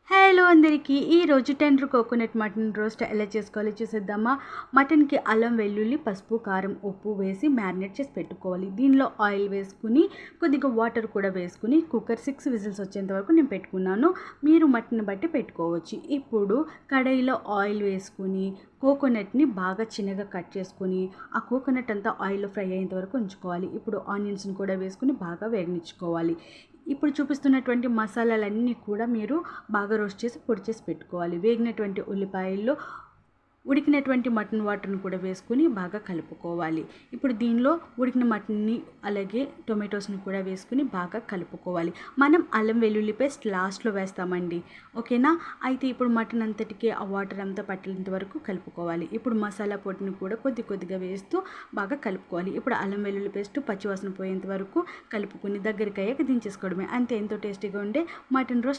Hello అందరికీ ఈరోజు tender coconut mutton roast ఎలా చేసుకోవాలో చూసేద్దామా. మటన్కి అల్లం వెల్లుల్లి పసుపు కారం ఉప్పు వేసి మ్యారినేట్ చేసి పెట్టుకోవాలి. దీనిలో ఆయిల్ వేసుకుని కొద్దిగా వాటర్ కూడా వేసుకుని కుక్కర్ 6 విజిల్స్ వచ్చేంత వరకు నేను పెట్టుకున్నాను. మీరు మటన్ బట్టి పెట్టుకోవచ్చు. ఇప్పుడు కడాయిలో ఆయిల్ వేసుకుని కోకోనట్ని బాగా చిన్నగా కట్ చేసుకొని ఆ కోకోనట్ అంతా ఆయిల్లో ఫ్రై అయ్యేంత వరకు ఉంచుకోవాలి. ఇప్పుడు ఆనియన్స్ని కూడా వేసుకుని బాగా వేగనిచ్చుకోవాలి. ఇప్పుడు చూపిస్తున్నటువంటి మసాలాలన్నీ కూడా మీరు బాగా రోస్ట్ చేసి పొడి చేసి పెట్టుకోవాలి. వేగినటువంటి ఉల్లిపాయల్లో ఉడికినటువంటి మటన్ వాటర్ని కూడా వేసుకుని బాగా కలుపుకోవాలి. ఇప్పుడు దీనిలో ఉడికిన మటన్ని అలాగే టొమాటోస్ని కూడా వేసుకుని బాగా కలుపుకోవాలి. మనం అల్లం వెల్లుల్లి పేస్ట్ లాస్ట్లో వేస్తామండి, ఓకేనా. అయితే ఇప్పుడు మటన్ అంతటికి ఆ వాటర్ అంతా పట్టేంత వరకు కలుపుకోవాలి. ఇప్పుడు మసాలా పొడిని కూడా కొద్దిగా వేస్తూ బాగా కలుపుకోవాలి. ఇప్పుడు అల్లం వెల్లుల్లి పేస్ట్ పచ్చివాసన పోయేంత వరకు కలుపుకుని దగ్గరికి అయ్యాక దించేసుకోవడమే. అంతే, ఎంతో టేస్టీగా ఉండే మటన్ రోస్ట్